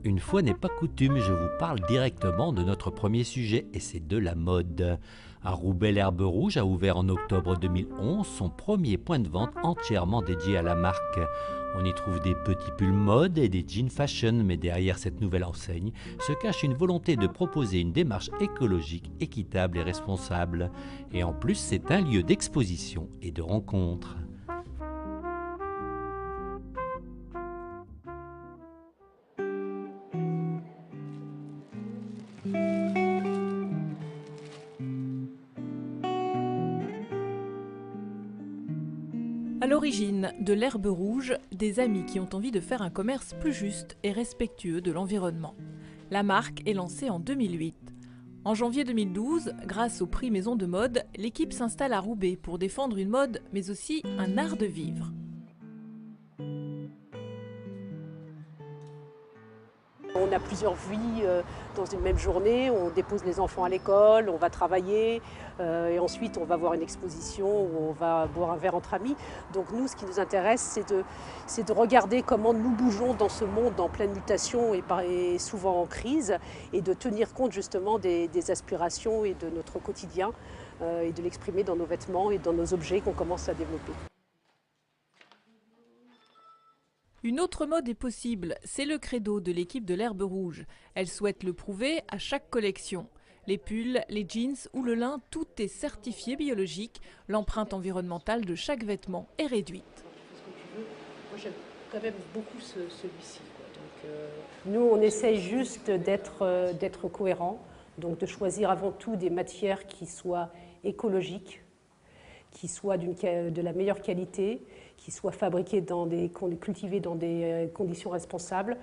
une fois n'est pas coutume, je vous parle directement de notre premier sujet et c'est de la mode. À Roubaix, l'Herbe Rouge a ouvert en octobre 2011 son premier point de vente entièrement dédié à la marque. On y trouve des petits pulls mode et des jeans fashion, mais derrière cette nouvelle enseigne se cache une volonté de proposer une démarche écologique, équitable et responsable. Et en plus, c'est un lieu d'exposition et de rencontre. À l'origine de l'Herbe Rouge, des amis qui ont envie de faire un commerce plus juste et respectueux de l'environnement. La marque est lancée en 2008. En janvier 2012, grâce au prix Maison de Mode, l'équipe s'installe à Roubaix pour défendre une mode, mais aussi un art de vivre. On a plusieurs vies dans une même journée, on dépose les enfants à l'école, on va travailler et ensuite on va voir une exposition où on va boire un verre entre amis. Donc nous, ce qui nous intéresse, c'est de regarder comment nous bougeons dans ce monde en pleine mutation et souvent en crise et de tenir compte justement des aspirations et de notre quotidien et de l'exprimer dans nos vêtements et dans nos objets qu'on commence à développer. Une autre mode est possible, c'est le credo de l'équipe de l'Herbe Rouge. Elle souhaite le prouver à chaque collection. Les pulls, les jeans ou le lin, tout est certifié biologique. L'empreinte environnementale de chaque vêtement est réduite. Moi j'aime quand même beaucoup celui-ci. Nous on essaye juste d'être cohérent, donc de choisir avant tout des matières qui soient écologiques, qui soient de la meilleure qualité, qui soient fabriquées cultivées dans des conditions responsables.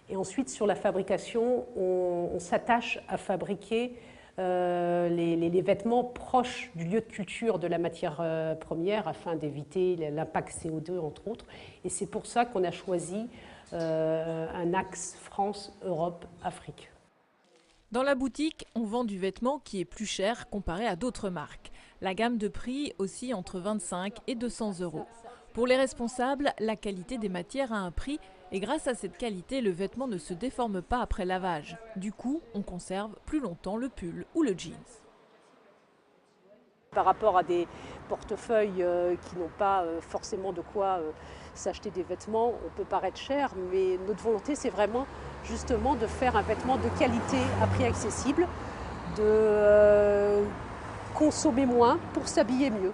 Et ensuite, sur la fabrication, on s'attache à fabriquer les vêtements proches du lieu de culture de la matière première afin d'éviter l'impact CO2, entre autres. Et c'est pour ça qu'on a choisi un axe France, Europe, Afrique. Dans la boutique, on vend du vêtement qui est plus cher comparé à d'autres marques. La gamme de prix oscille entre 25 et 200 €. Pour les responsables, la qualité des matières a un prix et grâce à cette qualité, le vêtement ne se déforme pas après lavage. Du coup, on conserve plus longtemps le pull ou le jeans. Par rapport à des portefeuilles qui n'ont pas forcément de quoi s'acheter des vêtements, on peut paraître cher, mais notre volonté, c'est vraiment justement de faire un vêtement de qualité à prix accessible, de consommer moins pour s'habiller mieux.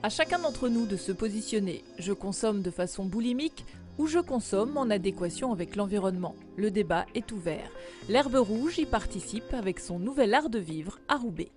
À chacun d'entre nous de se positionner. Je consomme de façon boulimique ou je consomme en adéquation avec l'environnement. Le débat est ouvert. L'Herbe Rouge y participe avec son nouvel art de vivre à Roubaix.